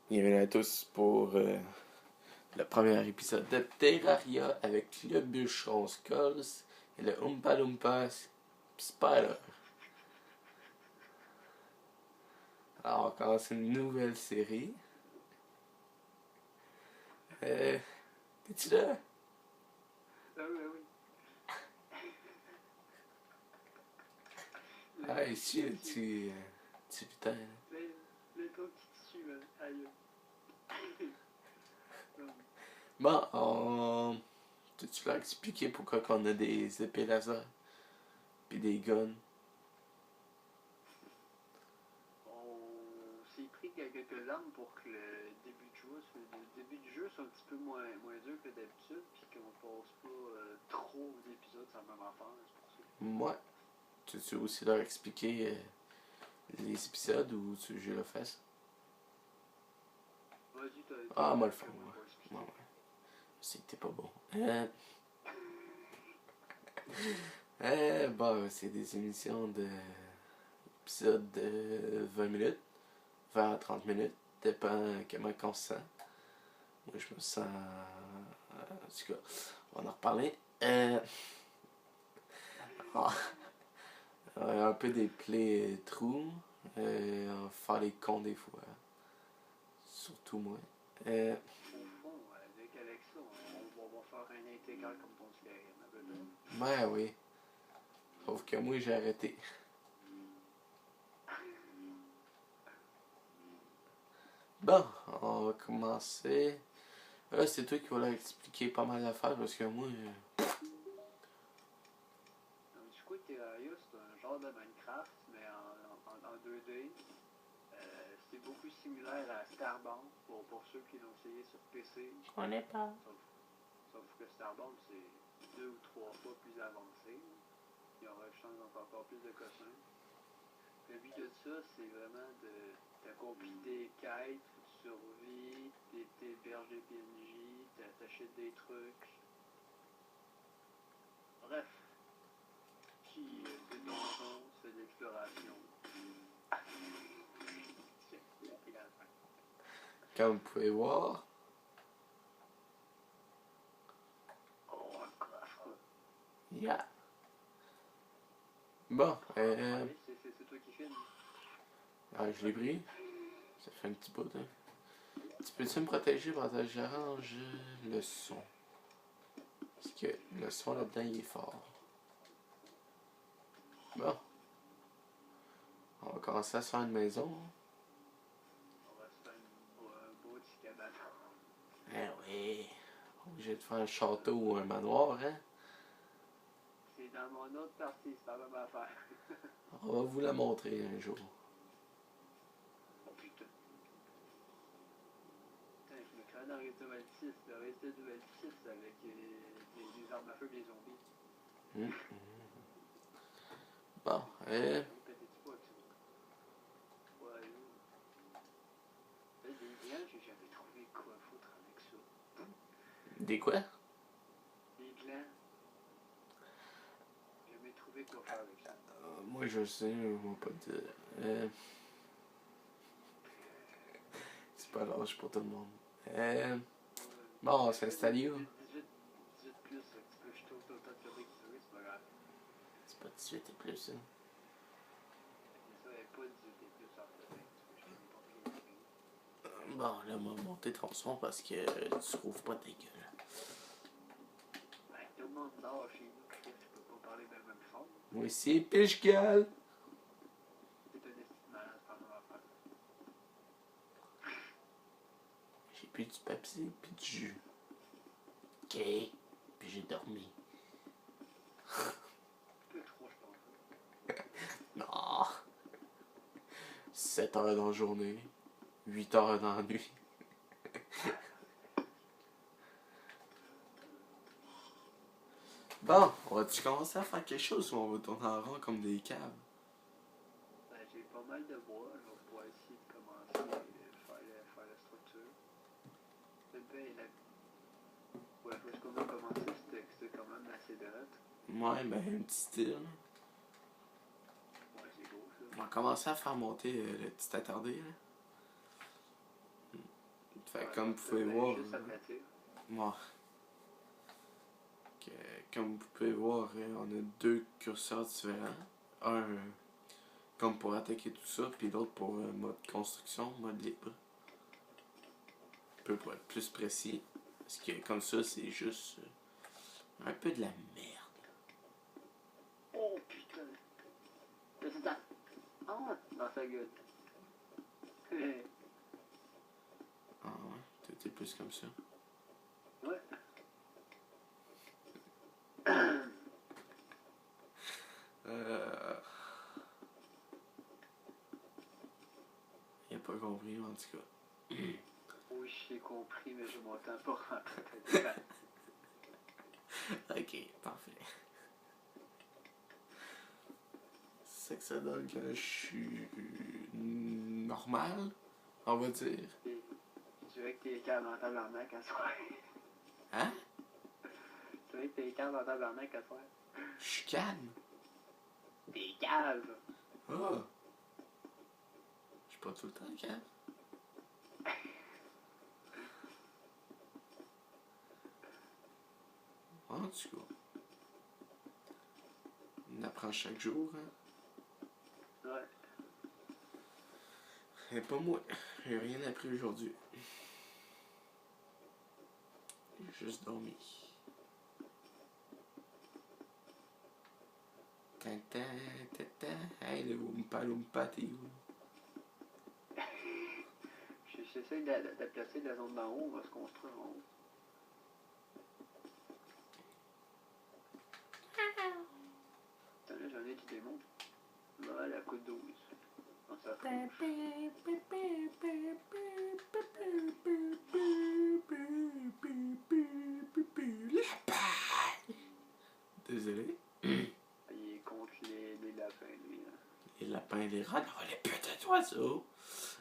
Bienvenue à tous pour le premier épisode de Terraria avec le bûcheron Skulls et le Oompa Loompa Spider. Alors, on commence une nouvelle série. T'es-tu là? Ah oui, oui. Ah, ici, tu putain. Les trucs qui te suivent, aïe. Bon, tu leur expliquer pourquoi qu'on a des épées laser pis des guns? On s'est pris quelques armes pour que le début du jeu soit un petit peu moins dur que d'habitude, puis qu'on passe pas trop d'épisodes sans même affaire, c'est pour ça. Moi, tu aussi leur expliquer les épisodes ou tu veux que je le fasse? Vas-y, Ah, moi le faire, moi. Ouais. Je sais que t'es pas bon. Bon, c'est des émissions épisodes de 20 minutes, 20 à 30 minutes, dépend comment on se sent. Moi, je me sens. En tout cas, on va en reparler. Ah, un peu des play-throughs, on va faire les cons des fois. Surtout moi. Au fond, avec ça, on va faire un intégral comme ton Skyrim, à peu près. Ben oui. Sauf que moi, j'ai arrêté. Bon, on va commencer. Là, c'est toi qui vas leur expliquer pas mal d'affaires parce que moi. Donc, du coup, Terraria, c'est un genre de Minecraft, mais en 2D. C'est beaucoup similaire à Starbound, pour ceux qui l'ont essayé sur PC. Je connais pas. Sauf que Starbound, c'est 2 ou 3 fois plus avancé. Ils ont rajouté encore plus de cossins. Le but de ça, c'est vraiment d'accomplir des quêtes, de survie, t'héberges des PNJ, t'achètes des trucs. Bref. Puis c'est donjon, c'est de l'exploration. Comme vous pouvez voir. Oh, un coffre. Yeah. Bon, c'est toi qui filmes. je l'ai pris. Ça fait un petit bout, hein. Tu peux-tu me protéger pendant que j'arrange le son? Parce que le son là-dedans, il est fort. Bon. On va commencer à se faire une maison. On va se faire un beau petit cabane. Eh oui. Obligé de faire un château ou un manoir, hein? C'est dans mon autre partie, c'est pas la même affaire. On va vous la montrer un jour. Oh putain. Putain, je me crée dans Resident Evil 6, le Resident Evil 6 avec des armes à feu et des zombies. Bon, Pétais-tu pas avec ça? Ouais, des glands, j'ai jamais trouvé quoi foutre avec ça. des quoi? Des glands. J'ai jamais trouvé quoi faire avec ça. Moi, je sais, on va pas te dire. C'est pas l'âge pour tout le monde. Bon, on s'installe où? 18 plus, tu peux jeter autant de conneries que tu veux, c'est pas grave. C'est pas 18 et plus, hein. Mais ça, elle est pas 18 et plus en fait. Tu peux jeter n'importe quel. Bon, là, on va monter ton son parce que tu trouves pas ta gueule. Ben, tout le monde dort chez nous, Chris, je peux pas parler de même fort. Moi aussi, piche-gueule! C'est un estime malade pendant la fin. J'ai plus du papier puis du jus. Ok, puis j'ai dormi. Peu trop, je pense. Non! 7 heures dans la journée, 8 heures dans la nuit. Bon, on va-tu commencer à faire quelque chose ou on va tourner en rond comme des caves? Ben, j'ai pas mal de bois, je vais pouvoir essayer de commencer à faire la structure. Ouais, parce qu'on a commencé, c'était quand même assez droite. Ouais, ben, un petit style. Ouais, c'est beau ça. On va commencer à faire monter le petit attardé, là. Fait comme vous pouvez voir. Juste aplatir. Ouais. Comme vous pouvez voir, on a deux curseurs différents. Un comme pour attaquer tout ça, puis l'autre pour mode construction, mode libre. Un peu pour être plus précis. Parce que comme ça, c'est juste un peu de la merde. Oh putain! C'est ça! Ah! Dans sa gueule. Ah ouais, t'es plus comme ça. Ouais. Il a pas compris en tout cas. Oui, j'ai compris, mais je m'entends pas rentrer. Ok, parfait. C'est que ça donne que je suis normal, on va dire. Tu veux que t'es calme en tabarnak à soir? Hein? Tu veux que t'es calme en tabarnak à soir? Je suis calme. T'es calme! Ah! Je suis pas tout le temps calme. En tout cas. On apprend chaque jour, hein? Ouais. Et pas moi. J'ai rien appris aujourd'hui. J'ai juste dormi. Tintin, tintin. Hey, le Oompa t'es où? J'essaie d'applacer la zone d'en haut, on va se construire en haut. Attends, là, j'en ai qui démontent. Voilà, coup de 12. On s'en fout. Désolé. Il est contre les lapins, lui. Hein. Les lapins, les rats, oh, les putains d'oiseaux.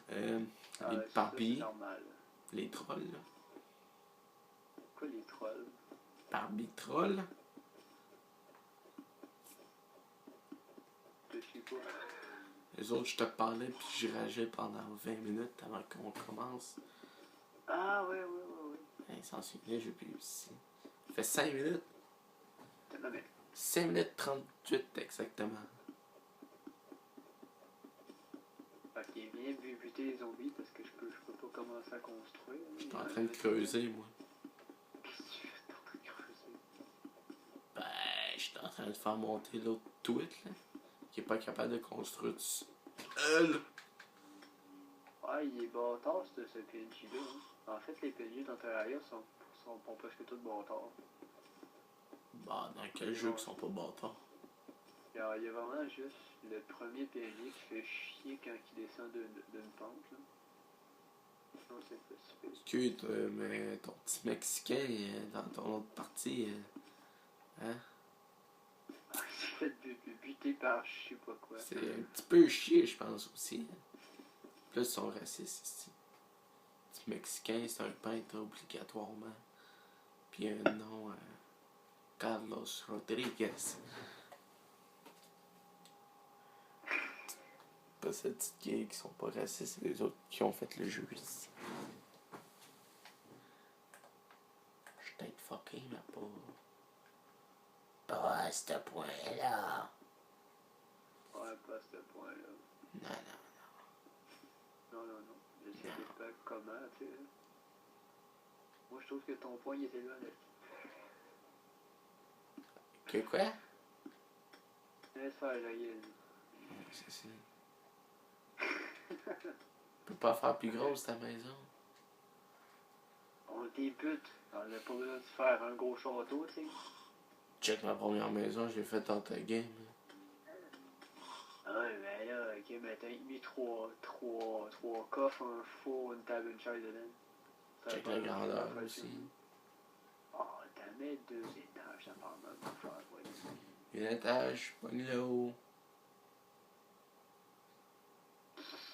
Les ouais, Barbie, c'est normal. les trolls. Là. Quoi, les trolls? Barbie troll. Je sais pas. Les autres, je te parlais puis je rageais pendant 20 minutes avant qu'on commence. Ah, ouais. Hey, sans souvenir, j'ai plus ici. Ça fait 5 minutes. Non, mais 5 minutes 38 exactement. ok, viens buter les zombies parce que je peux pas commencer à construire. Je suis en train de creuser, moi. Qu'est-ce que tu fais? T'es en train de creuser? Ben, je suis en train de faire monter l'autre tweet, là. Qui est pas capable de construire tout seul. Ouais, il est bâtard, ce PNJ-là. Hein. En fait, les PNJ dans Terraria sont presque tous bâtards. Bah, dans quel jeu qui sont pas bâtards? Il y a vraiment juste le premier PNJ qui fait chier quand il descend d'une pente. Là. Non, c'est pas super. Excuse, mais ton petit Mexicain dans ton autre partie, hein? Il s'est fait buter par je sais pas quoi. C'est un petit peu chier, je pense aussi. Plus ils sont racistes ici. Le petit Mexicain, c'est un peintre obligatoirement. Puis un nom, Carlos Rodriguez. Pas cette petite gay qui sont pas racistes, c'est les autres qui ont fait le jeu ici. Je suis peut-être fucké, mais pas à ce point-là. Ouais, pas à ce point-là. Non. Non. Je sais pas comment, tu sais. Moi, je trouve que ton point, il était là. Que quoi? Laisse faire la gueule. C'est ça. Tu peux pas faire plus grosse ta maison. On débute. On n'a pas besoin de faire un gros château, tu sais. Check ma première maison, je l'ai faite dans ta game. Ah ouais, mais là, ok, mais t'as mis trois coffres, un four, une table, une chaise dedans. Check la grandeur aussi. Oh, t'as mis 2 étages, ça part même pour faire, voyons. Un étage, pas de haut.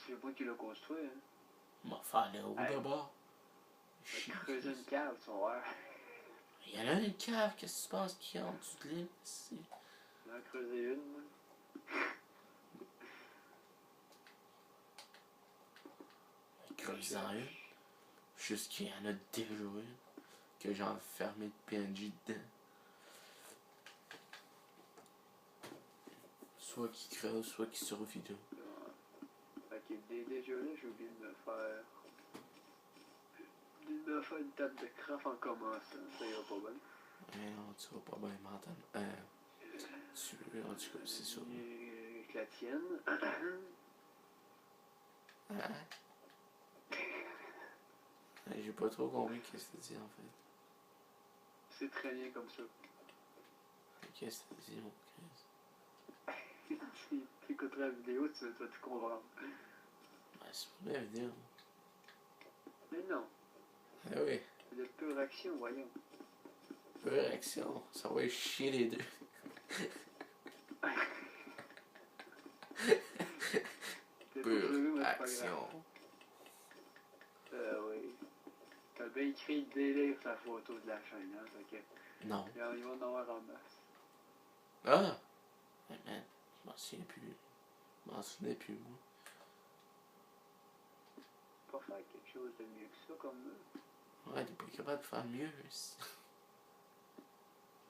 C'est moi qui l'ai construit, hein. On va faire le haut d'abord. Je vais creuser une cave, tu vas voir. Il y en a une cave, qu'est-ce que tu penses qu'il y a en dessous de l'île ici? J'en ai creusé une, moi. Creusant une. Juste qu'il y en a déjà une que j'ai enfermé de PNJ dedans. Soit qui creuse, soit qui survit là. Fait que déjà là, j'ai oublié de me faire. Une table de craft en commençant, ça ira pas bien. Mais non, tu vas pas bien m'entendre. En tout cas, c'est sûr. Avec la tienne. Hein? J'ai pas trop compris qu'est-ce que tu dis en fait. C'est très bien comme ça. Qu'est-ce que tu dis, mon Chris? Si tu écouteras la vidéo, tu vas tout comprendre. Ben, c'est pour la vidéo. Mais non, Ah oui. c'est de pure action, voyons. Pure action. Ça va chier les deux. Pure action. Oui. T'as bien écrit délire sa photo de la chaîne, hein, fait que. Non. Il va en avoir en masse. Ah! Mais man, je m'en souviens plus. Je m'en souvenais plus, moi. Pas faire quelque chose de mieux que ça, comme Ouais, t'es pas capable de faire mieux.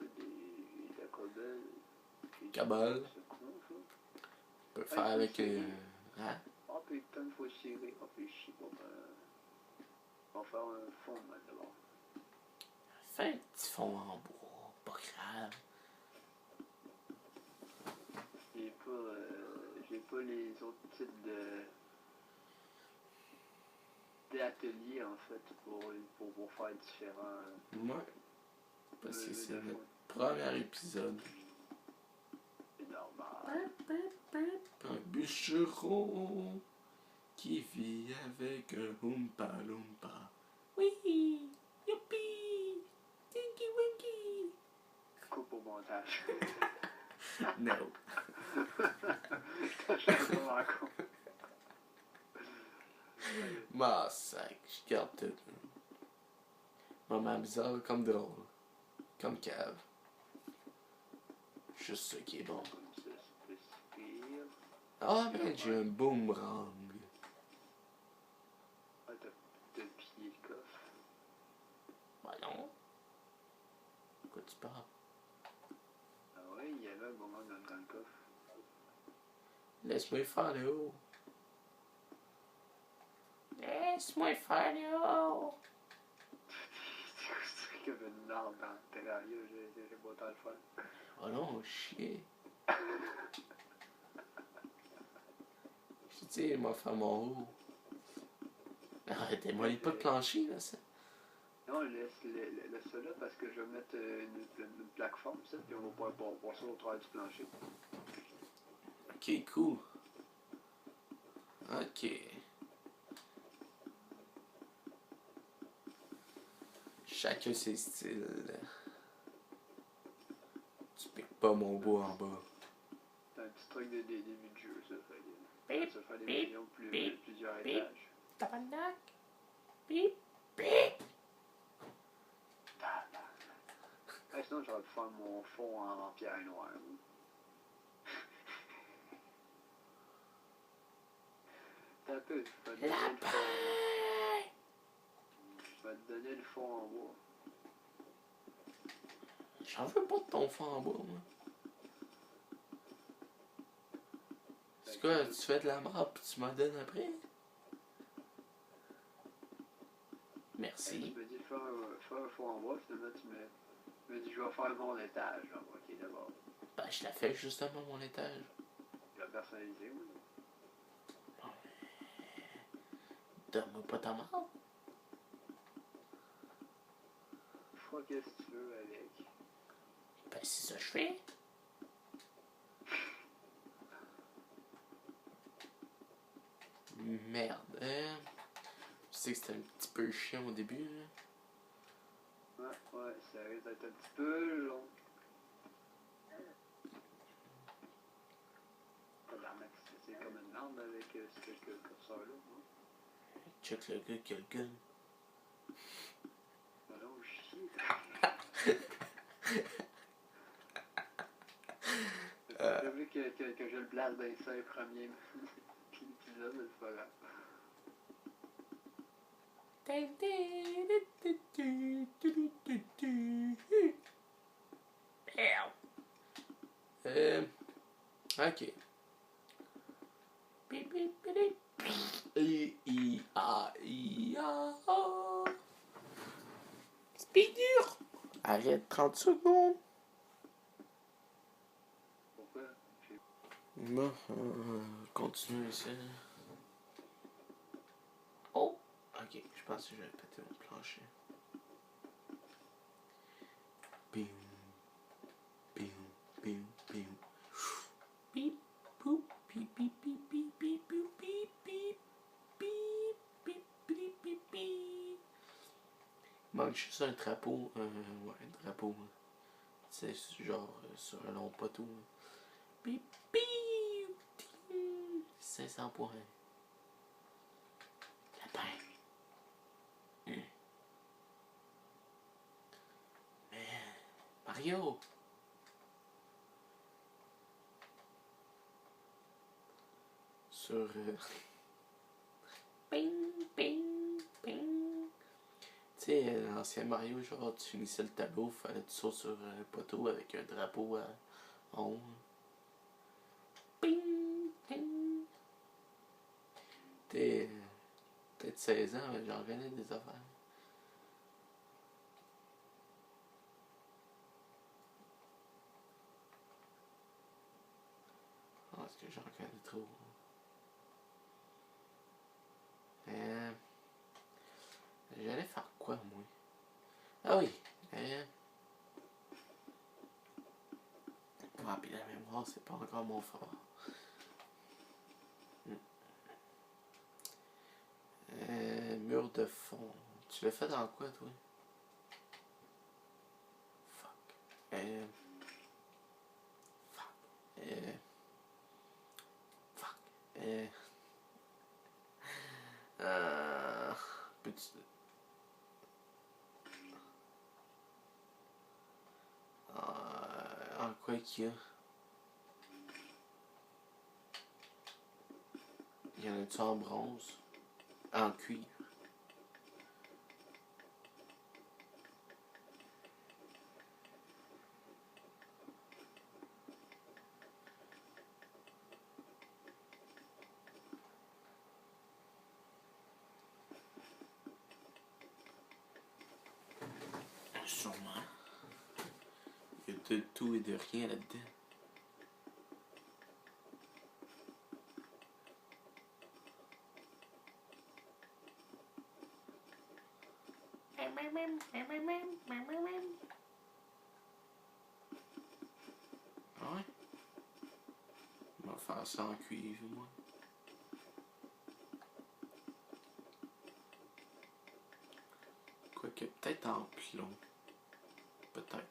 des Tacobel. Cabal. C'est con, ça. Tu peux faire avec. Hein? Ah, putain, faut tirer. Ah, puis chier, bon, on va faire un fond, d'abord. Fais un petit fond en bois, pas grave. J'ai pas les autres types d'ateliers, en fait, pour faire différents. Ouais. Parce que c'est de notre premier épisode. C'est normal. Un bûcheron qui vit avec un Oompa Loompa. Oui! Youpi! Tinky Winky! Coupe au montage. No. T'as changé encore. Ma sac, je garde tout. Moment bizarre comme drôle. Comme cave. Juste ça qui est bon. Comme ça, c'est pas si pire. Ah, mais j'ai un boomerang. Ah, t'as pillé le coffre. Bah non. De quoi tu parles? Ah ouais, il y avait un moment dans le coffre. Laisse-moi faire le haut. Laisse-moi faire le haut. C'est comme une arme dans le terraria, j'ai pas autant le fun. Oh non, chier. Je dis, il m'a fait mon haut. Arrêtez-moi, il n'y a pas de plancher, là, ça. Non, laisse ça là parce que je vais mettre une plateforme, ça, puis on va pouvoir passer au travers du plancher. Ok, cool. Ok. Chacun ses styles. Tu piques pas mon bois en bas. C'est un petit truc de début de jeu, ça. Fait Bip, ça fait des bip, millions bip, plusieurs bip. étages. Tabarnak. Bip, bip. Hey, sinon, j'aurais pu faire mon fond en pierre noire. T'as un peu, je vais te donner le fond. Je vais te donner le fond en bois. J'en veux pas de ton fond en bois, moi. C'est quoi, tu fais de la merde pis tu m'en donnes après? Merci. Tu me dis de faire un fond en bois, finalement tu me dis je vais faire mon étage. Là. Ok, d'abord. Ben, je la fais justement mon étage. Je vais personnaliser, oui. Donne-moi pas ta merde. Fais qu'est-ce que tu veux avec. Ben, c'est ça que je fais. Merde, hein? Je sais que c'était un petit peu chiant au début, là. Ouais, ça risque d'être un petit peu long. Tabarnak, c'est comme une arme avec ce curseur-là. Hein? Check le gars qui a le gun. Alors, chier. J'ai vu que je le place dans les 5 premiers épisodes, mais c'est pas grave. Ok. I-A-I-A. Speeder! Arrête 30 secondes. Pourquoi? Bon, continue ici. Oh! Ok, je pense que je vais péter mon plancher. Bim, bim, bim, bim. Bip, boop, bip, bip, bip, bip, bip, bip, bip, bip, bip, bip, bip, bip, bip. Il manque juste un drapeau, ouais, un drapeau. C'est genre sur un long poteau. Bip, bip, ting. 500 points. Lapin. Mais, Mario! Sur. Ping, ping, ping. Tu sais, l'ancien Mario, genre, tu finissais le tableau, fallait que tu sautes sur un poteau avec un drapeau à rond. Ping, ping. T'es peut-être 16 ans, mais j'en connais des affaires. Est-ce que j'en connais trop? J'allais faire quoi, moi? Ah oui! Ah, puis la mémoire, c'est pas encore mon fort. Mur de fond. Tu l'as fait dans quoi, toi? Fuck. Fuck. Fuck. Peux-tu... En quoi qu'il y a? Il y en a-tu en bronze? En cuivre? Sûrement. Il y a de tout et de rien là-dedans. Ah ouais? On va faire ça en cuivre, moi. Quoique, peut-être en plomb. Peut-être.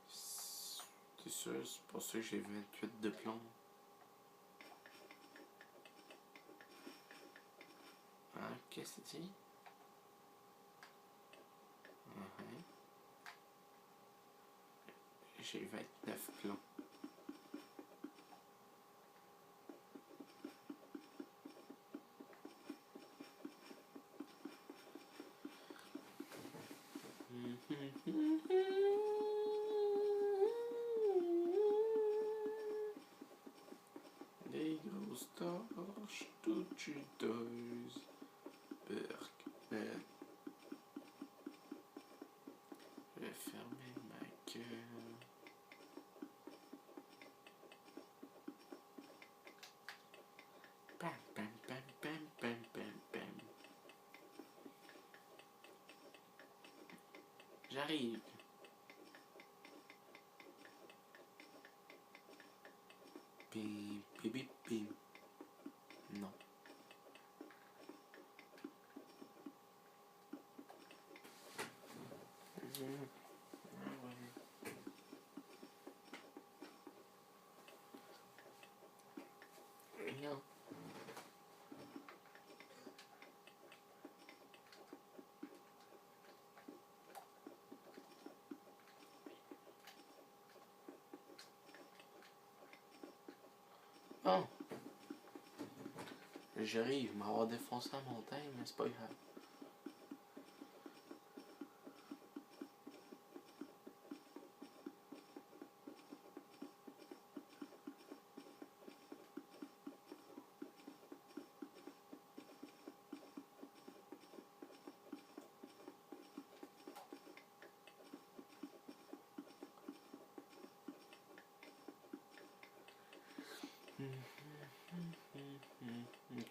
C'est sûr, c'est pour ça que j'ai 28 de plomb. Hein, qu'est-ce que c'est? J'ai 29 plomb. Des grosses torches toutes juteuses. Berk. Je vais fermer ma gueule. Bam, bam, bam, bam, bam, bam, bam. J'arrive. Bim, bim, bim, bim. Non. Non. Oh! J'arrive, il m'avoir défoncé la montagne, mais c'est pas grave.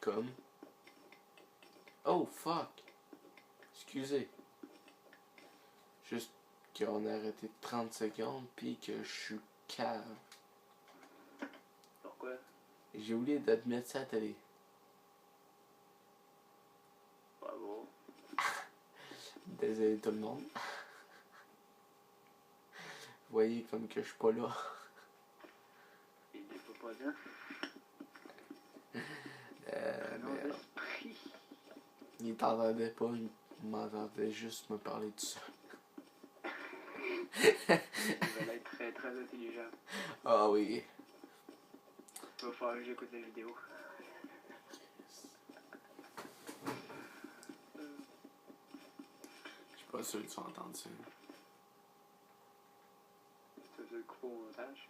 Comme. Oh fuck! Excusez. Juste qu'on a arrêté 30 secondes puis que je suis cave. Pourquoi? J'ai oublié d'admettre ça à la télé. Bravo. Désolé tout le monde. Vous voyez comme que je suis pas là. Il n'est pas bien. Non, Mais d'esprit. il t'entendait pas, il m'entendait juste me parler de ça. Il va être très très intelligent. Ah oui. Il va falloir que j'écoute la vidéo. Je suis pas sûr que tu vas entendre ça. Ça se coupe au montage.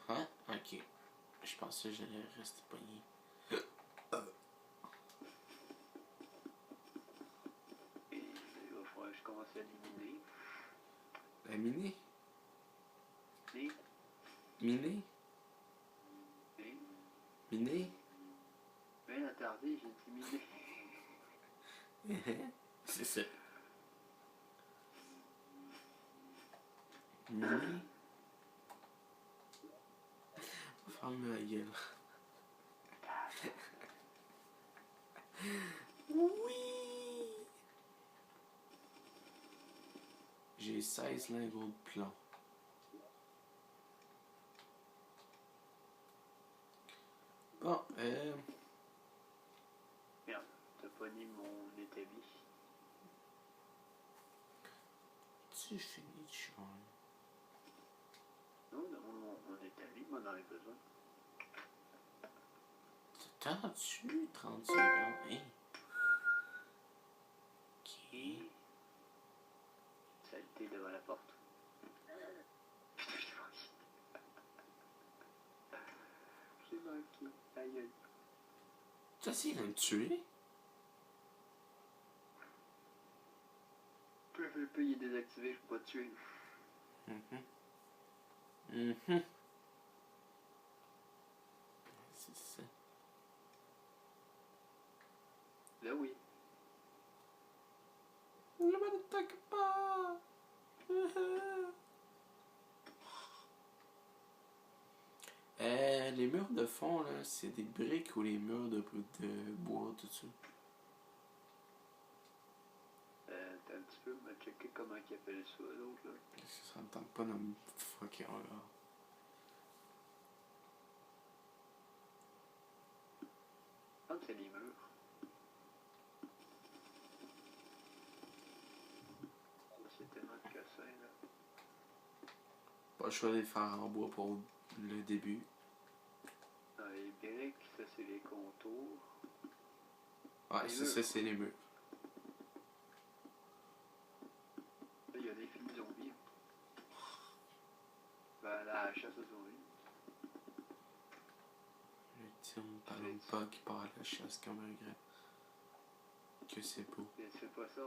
Hein? Ok. Je pensais que j'allais rester pogné. Et il va falloir que je commence à éliminer. La mini? Et, Mini? et, Mini? bien attardé, j'ai dit miné. C'est ça. Mini? Ferme la gueule. Oui! J'ai 16 lingots de plomb. Bon, Merde, t'as pas mis mon établi. tu finis de jouer. Non, mon établi, m'en aurait besoin. T'attends-tu 30 secondes? Hein? Ok. Saleté devant la porte. J'ai manqué. Aïe aïe. T'as essayé de me tuer? PVP il est désactivé, je peux pas te tuer. C'est ça. Là oui. Ne m'attaque pas! Les murs de fond, là, c'est des briques ou les murs de bois, tout ça? T'as un petit peu me checker comment ils appellent ça l'autre là. Ça me tente pas de me fucker là. Je pense que c'est les murs. C'est tellement de cassin là. Pas le choix de les faire en bois pour le début. Dans les briques, ça c'est les contours. Ouais, Les c'est murs. ça, c'est les murs. Là, il y a des films zombies. Ben, la chasse aux zombies. L'ultime ballon pas qui part à la chasse comme un grand. Que c'est beau. Et tu fais pas ça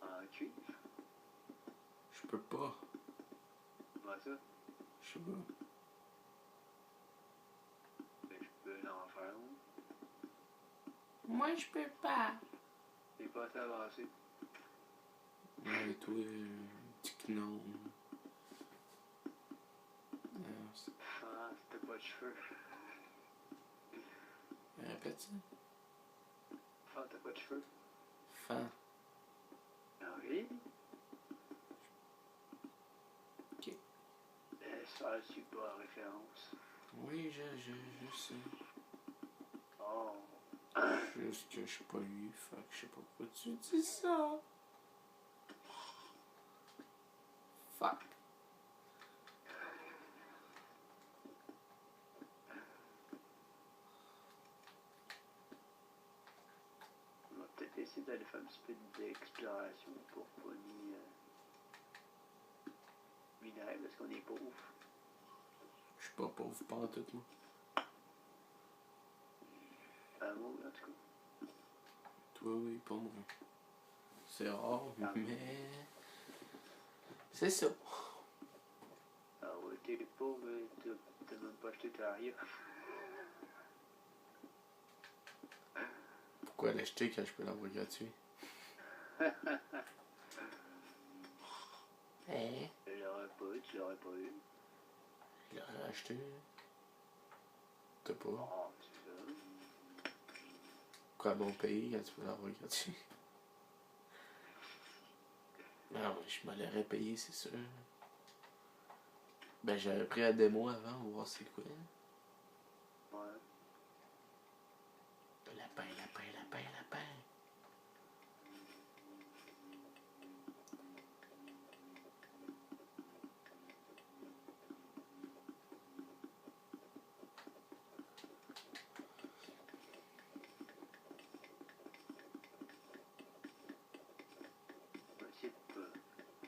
en cuivre? Je peux pas. Comment ça? Je sais pas. Ben, je peux en faire un. Moi, je peux pas. T'es pas assez avancé. Ouais, toi, petit gnome. Ah, c'était pas de cheveux. Répète ça. Ah, t'as pas de cheveux? Fan. Ah oui? Ok. Ça, c'est pas référence. Oui, je sais. Oh. Juste que je suis pas lui, fait que je sais pas pourquoi tu dis ça. Fuck. On va peut-être essayer d'aller faire un petit peu d'exploration pour pogner minerai parce qu'on est pauvre. Je suis pas pauvre pas en tout, moi. Pas moi, en tout cas. Toi, oui, pas moi. C'est rare, Ah. mais. C'est ça. Ah ouais, t'es pauvre, t'as même pas acheté ta rien. Pourquoi l'acheter quand je peux l'avoir gratuit? Hein? Je l'aurais pas eu, tu l'aurais pas eu. Je l'aurais acheté. T'as pas. Oh, tu veux. Pourquoi bon pays quand tu peux l'avoir gratuit? Non, je me l'aurais payé, c'est sûr. Ben, j'avais pris la démo avant, on va voir c'est quoi. Ouais. Lapin, lapin, lapin, lapin.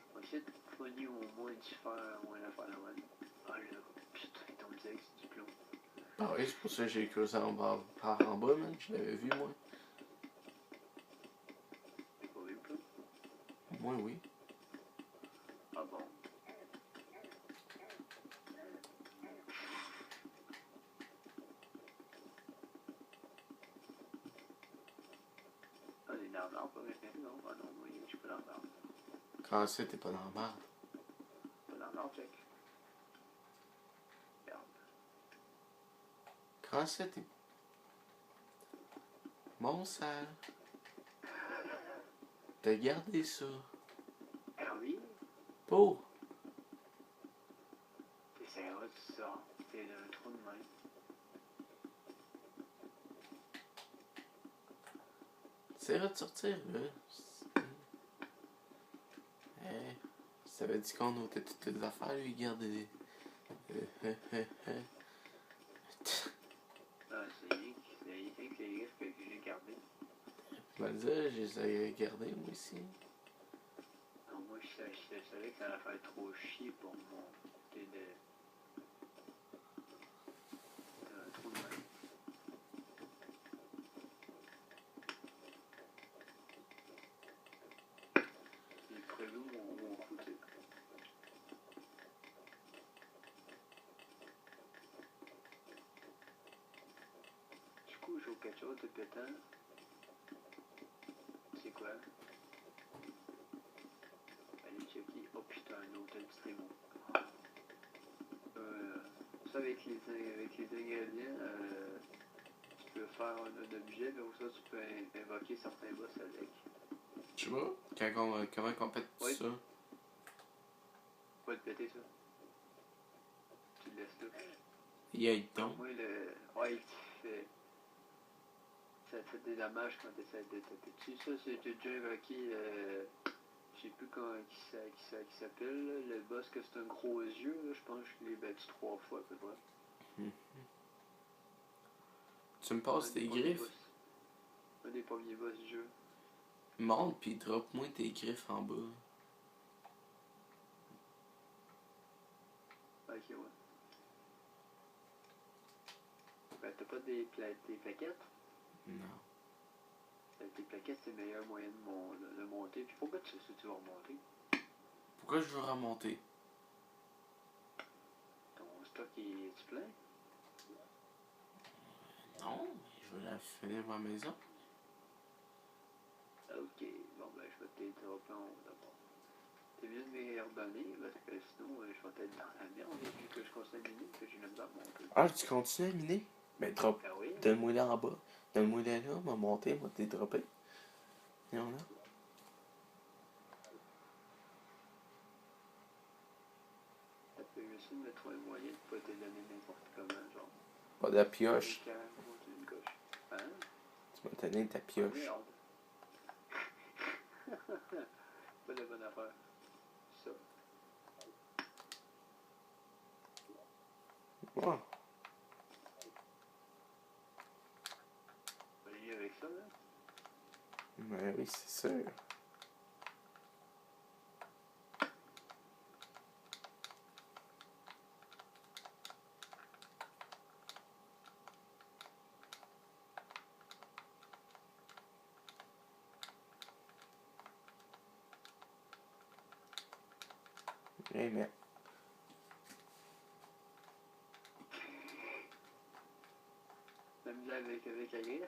On va essayer de pogner au moins du fer, au moins la faire la même. Ah là, putain, il tombe direct sur du plomb. Ah oui, c'est pour ça que j'ai creusé en bas, par en bas, man. Je l'avais vu, moi. T'as pas vu le plomb? Moi, oui. Ah bon. Ah, il est dans l'arbre, non? Ah non, moi, je suis pas dans l'arbre. Quand ça, t'es pas dans la merde. Pas dans l'arbre, check. Regarde. Quand ça, t'es. Mon sale. T'as gardé ça. Ah oui? Pour. T'essaieras de ça. T'es un trou de main. T'essaieras de sortir, là. Hey, ça avait dit qu'on notait toutes tes affaires, lui, garder. Ah, c'est rien que les griffes que j'ai gardées. Je me disais, je les ai gardés, moi, aussi. Non, moi, je savais que ça allait faire trop chier pour monter de un trou de main. Il est prévu mon foutu. Du coup, j'ai quelque chose de pétant. C'est quoi? Allez checker. Oh putain, un autre petit démon. Ça avec les ingrédients, tu peux faire un objet, mais aussi tu peux invoquer certains boss avec. Tu vois? Comment qu'on pète tout Oui. ça? Pas te péter ça. Tu le laisses là. Il tombe. Moi, ouais, il fait. Ça te fait des dommages quand tu essaies de taper dessus. Ça, c'est déjà invoqué. Je sais plus comment qui s'appelle. Là. Le boss, que c'est un gros yeux. Là. Je pense que je l'ai battu 3 fois à peu près. Tu me passes tes griffes? Un des premiers boss du jeu. Monte pis drop-moi tes griffes en bas. Ok, ouais. Ben, t'as pas des plaquettes? Non. Tes plaquettes, c'est le meilleur moyen de monter. Puis pourquoi tu sais si tu vas remonter? Pourquoi je veux remonter? Ton stock est-tu plein? Non, je veux la finir ma maison. Ok, bon ben je vais peut-être dropper en haut d'abord. T'es mieux de me redonner parce que sinon je vais être dans la merde vu que je continue à miner que j'ai le misère à monter. Ah, tu continues à miner? Ben, drop. Ah oui? Donne-moi là en bas. Donne-moi là, m'a monté, m'a t'es droppé. Et on a. Ça peut juste me trouver un moyen de pas te donner n'importe comment, genre. Pas de la pioche. Monter une coche. m'as donné ta pioche. Merde. Pas la bonne affaire. Ça. Wow. On va y aller avec ça, là. Ben oui, c'est sûr. Eh mais. T'amuses avec la griffe.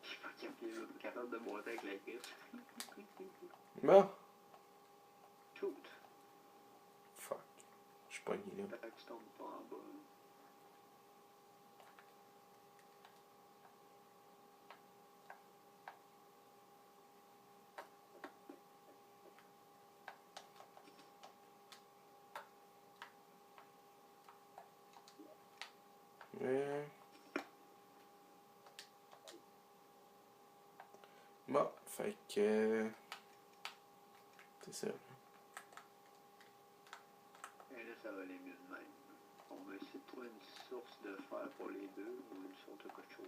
Je suis pas capable de monter avec la griffe. Bon. Shoot. Fuck. Je suis pogné là. Fait que tu tombes pas en bas. Bon, fait que. C'est ça. Et là, ça va aller mieux de même. On va essayer de trouver une source de fer pour les deux ou une source de quelque chose.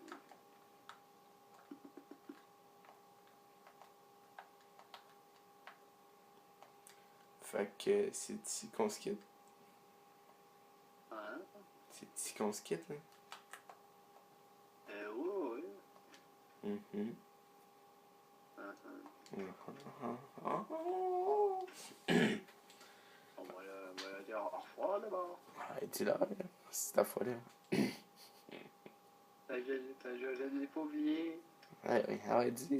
Fait que c'est ici qu'on se quitte. Hein? C'est ici qu'on se quitte, là. Oui, oui. Mhm. On va la dire au revoir d'abord. Arrête là, c'est ta folie. Je ne l'ai pas oublié. Ouais, arrête, dis,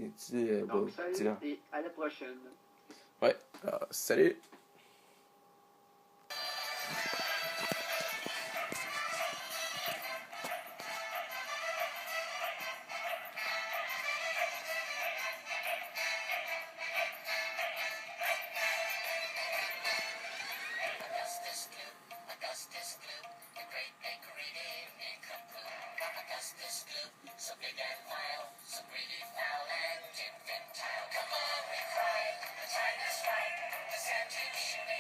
Donc, dis salut là. et à la prochaine. Ouais, salut. So big and wild, so greedy, foul, and infantile. Come on, we cry, the time is right, the sand keeps shooting.